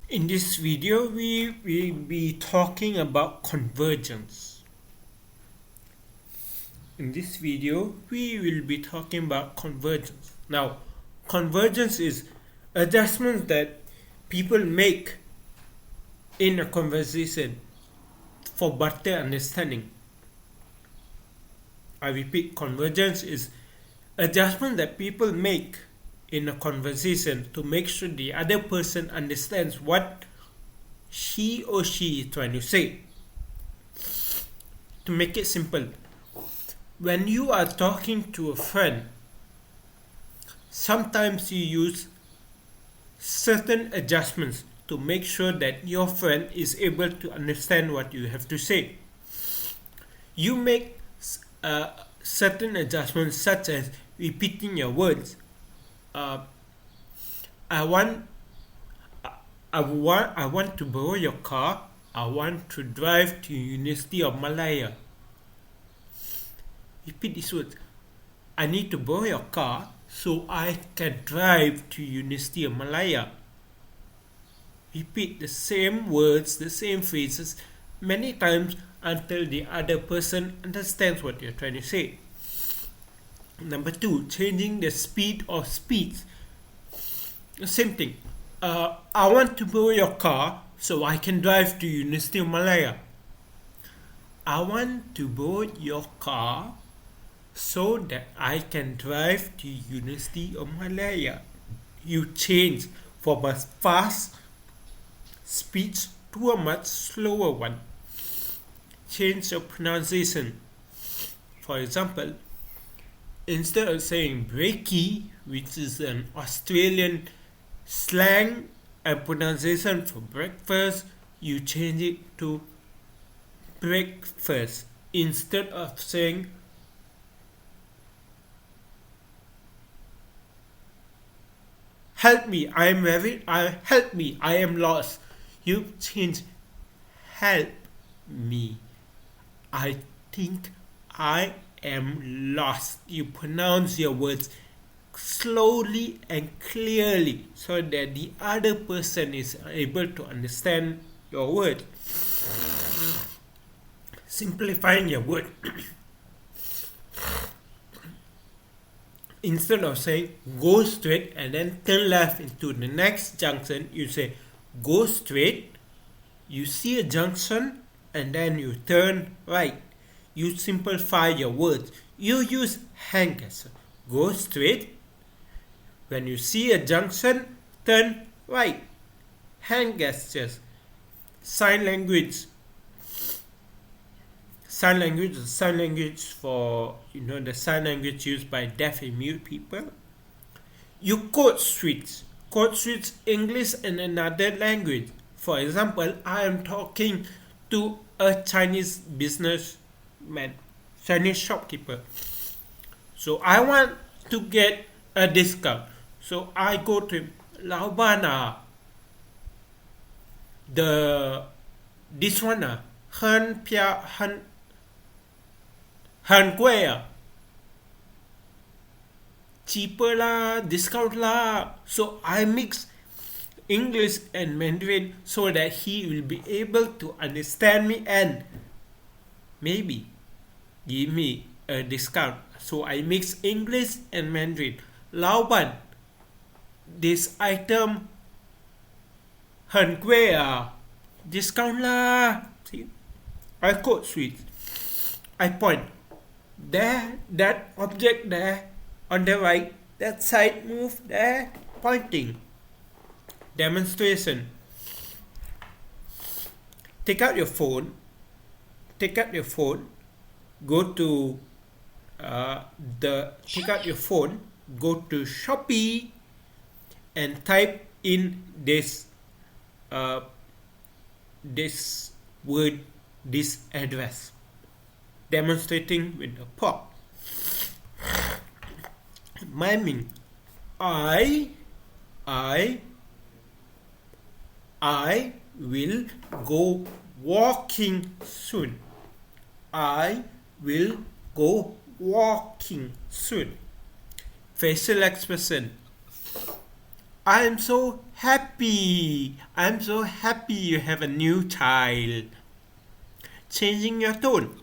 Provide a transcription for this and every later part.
In this video, we will be talking about convergence. In this video, we will be talking about convergence. Now, convergence is adjustments that people make in a conversation for better understanding. I repeat, convergence is adjustment that people make in a conversation to make sure the other person understands what he or she is trying to say. To make it simple, when you are talking to a friend, sometimes you use certain adjustments to make sure that your friend is able to understand what you have to say. You make certain adjustments such as repeating your words. I want to borrow your car. I want to drive to University of Malaya. Repeat these words. I need to borrow your car so I can drive to University of Malaya. Repeat the same words, the same phrases many times until the other person understands what you're trying to say. Number 2, changing the speed of speech. Same thing. I want to borrow your car so I can drive to University of Malaya. I want to borrow your car so that I can drive to University of Malaya. You change from a fast speech to a much slower one. Change your pronunciation. For example, instead of saying brekkie, which is an Australian slang and pronunciation for breakfast, you change it to breakfast. Instead of saying help me, I am lost. You change help me. I think I am lost. You pronounce your words slowly and clearly so that the other person is able to understand your word. Simplifying your word. Instead of saying go straight and then turn left into the next junction, you say go straight, you see a junction, and then you turn right. You simplify your words. You use hand gesture. Go straight. When you see a junction, turn right. Hand gestures. Sign language. Sign language for the sign language used by deaf and mute people. You code switch. Code switch English and another language. For example, I am talking to a Chinese businessman, Chinese shopkeeper. So I want to get a discount. So I go to him, Lao Ban this one Han Kueh cheaper lah, discount lah. So I mix English and Mandarin so that he will be able to understand me and maybe give me a discount. So I mix English and Mandarin. Lao Ban, this item很贵discount lah. See, I code switch. I point there, that object there on the right, that side move there, pointing. Demonstration. Take out your phone. Go to take out your phone. Go to Shopee and type in this word, this address. Demonstrating with a pop. Miming. I will go walking soon. I will go walking soon. Facial expression. I am so happy. I'm so happy you have a new child. Changing your tone.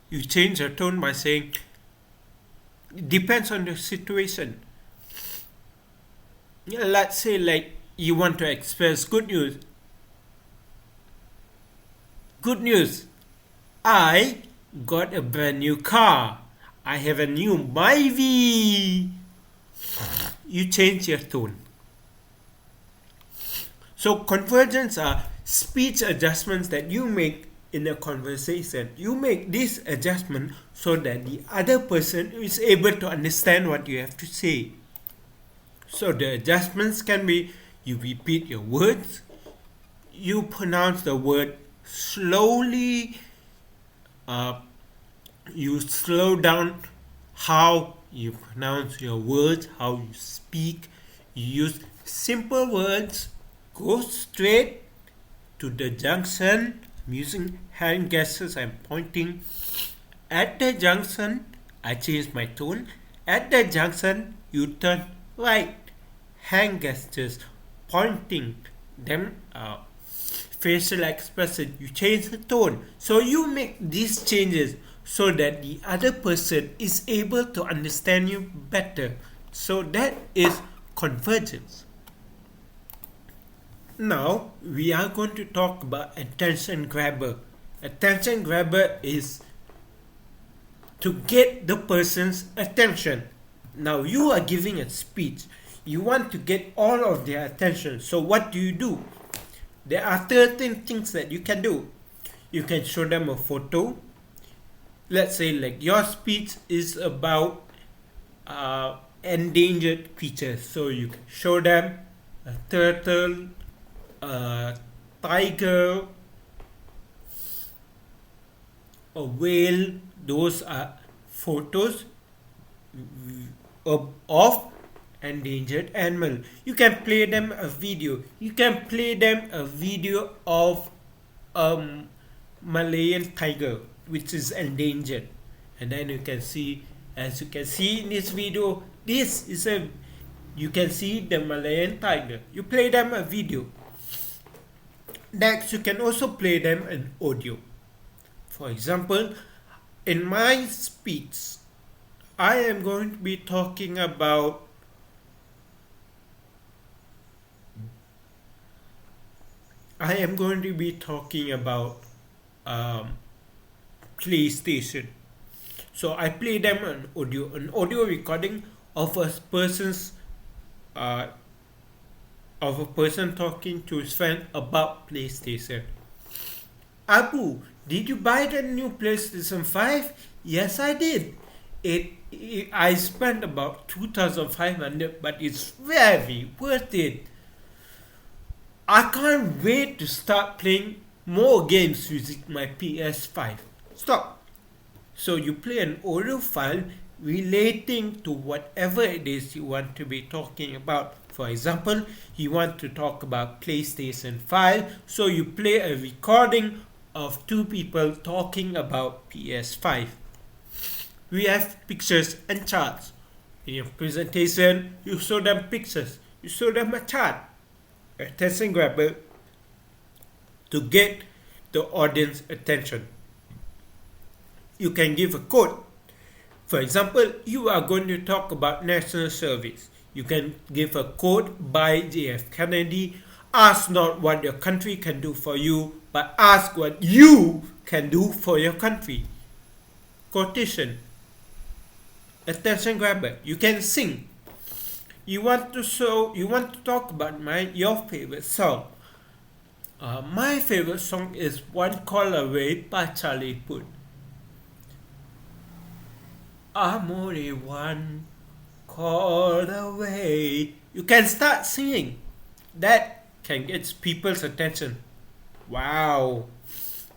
You change your tone by saying, depends on the situation. Let's say like you want to express good news. Good news. I got a brand new car. I have a new Myvi. You change your tone. So convergence are speech adjustments that you make in a conversation. You make this adjustment so that the other person is able to understand what you have to say. So the adjustments can be you repeat your words, you pronounce the word slowly, you slow down how you pronounce your words, how you speak, you use simple words, go straight to the junction. I'm using hand gestures, I'm pointing. At the junction, I change my tone. At the junction, you turn right. Hand gestures, pointing, then facial expression, you change the tone. So you make these changes so that the other person is able to understand you better. So that is convergence. Now we are going to talk about attention grabber. Attention grabber is to get the person's attention. Now you are giving a speech. You want to get all of their attention. So what do? There are 13 things that you can do. You can show them a photo. Let's say like your speech is about endangered creatures. So you can show them a turtle, a tiger, a whale. Those are photos of endangered animal. You can play them a video. You can play them a video of Malayan tiger which is endangered, and then you can see, as you can see in this video, this is you can see the Malayan tiger. You play them a video. Next, you can also play them an audio. For example, in my speech, I am going to be talking about PlayStation. So I play them an audio recording of a person talking to his friend about PlayStation. Abu, did you buy the new PlayStation 5? Yes, I did. I spent about 2,500, but it's very worth it. I can't wait to start playing more games using my PS5. Stop. So you play an audio file relating to whatever it is you want to be talking about. For example, you want to talk about PlayStation 5, so you play a recording of two people talking about PS5. We have pictures and charts. In your presentation, you show them pictures, you show them a chart. Attention grabber to get the audience attention. You can give a quote. For example, you are going to talk about national service. You can give a quote by J.F. Kennedy. Ask not what your country can do for you, but ask what you can do for your country. Quotation. Attention grabber. You can sing. You want to talk about your favorite song. My favorite song is One Call Away by Charlie Puth. I'm only one call away. You can start singing. That can get people's attention. Wow.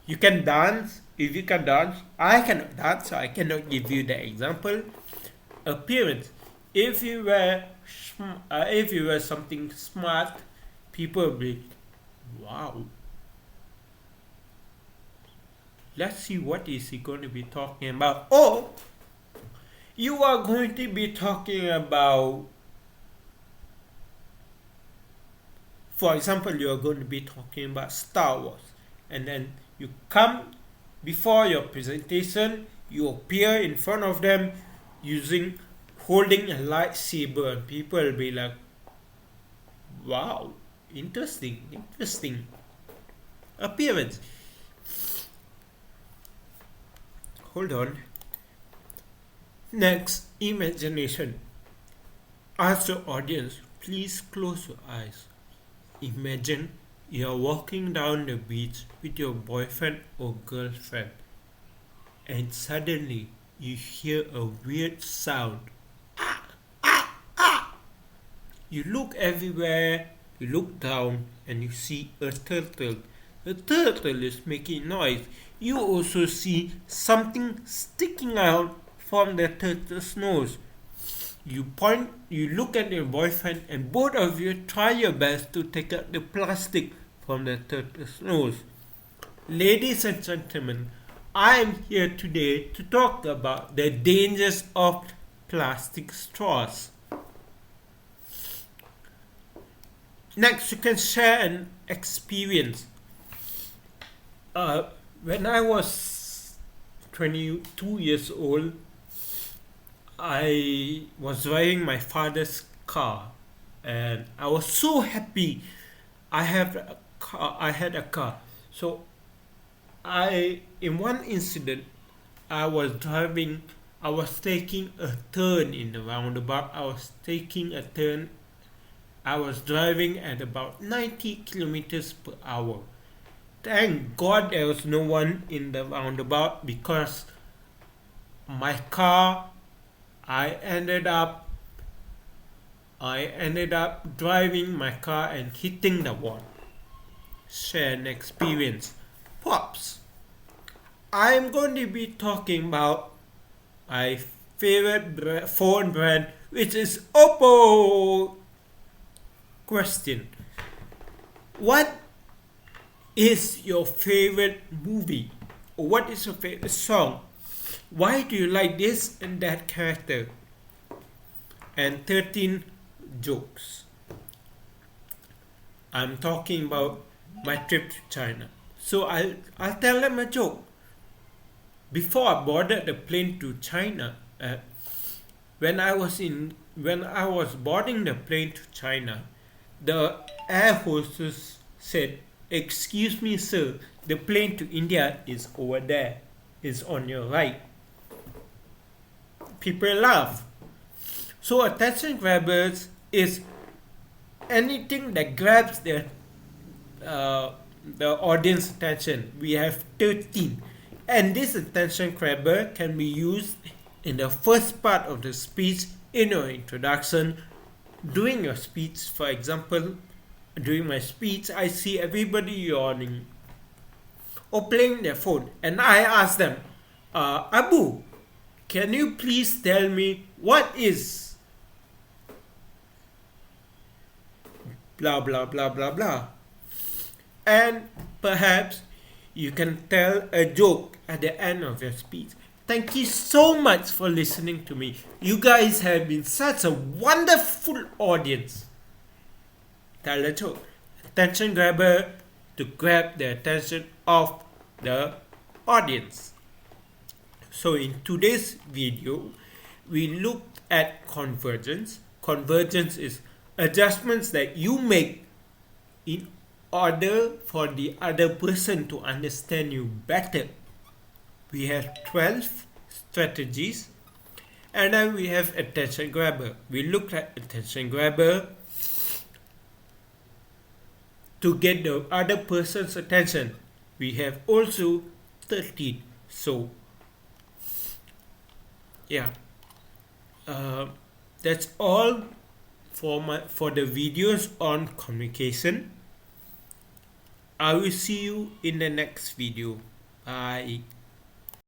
You can dance. If you can dance, I cannot dance, so I cannot give you the example. Appearance. If you wear something smart, people will be, wow. Let's see what is he going to be talking about. Or you are going to be talking about For example, you are going to be talking about Star Wars, and then you come before your presentation, you appear in front of them holding a lightsaber, and people will be like, wow, interesting appearance. Hold on. Next, imagination. Ask your audience, please close your eyes. Imagine you're walking down the beach with your boyfriend or girlfriend, and suddenly you hear a weird sound. You look everywhere, you look down, and you see a turtle. The turtle is making noise. You also see something sticking out from the turtle's nose. You look at your boyfriend, and both of you try your best to take out the plastic from the turtle's nose. Ladies and gentlemen, I am here today to talk about the dangers of plastic straws. Next, you can share an experience. When I was 22 years old, I was driving my father's car, and I was so happy. I had a car. So in one incident, I was taking a turn in the roundabout. I was driving at about 90 kilometers per hour. Thank God there was no one in the roundabout, because I ended up driving my car and hitting the wall. Share an experience. Props. I'm going to be talking about my favorite phone brand, which is Oppo. Question: what is your favorite movie? Or what is your favorite song? Why do you like this and that character? And 13 jokes. I'm talking about my trip to China. So I'll tell them a joke. Before I boarded the plane to China, when I was boarding the plane to China, the air hostess said, "Excuse me, sir, the plane to India is over there. It's on your right." People laugh. So attention grabbers is anything that grabs the audience attention. We have 13. And this attention grabber can be used in the first part of the speech, in your introduction, during your speech. For example, during my speech, I see everybody yawning or playing their phone, and I ask them, Abu, can you please tell me what is blah blah blah blah blah? And perhaps you can tell a joke at the end of your speech. Thank you so much for listening to me. You guys have been such a wonderful audience. Tell a joke. Attention grabber to grab the attention of the audience. So in today's video, we looked at convergence. Convergence is adjustments that you make in order for the other person to understand you better. We have 12 strategies, and then we have attention grabber. We looked at attention grabber to get the other person's attention. We have also 13. So yeah, that's all for the videos on communication. I will see you in the next video. Bye.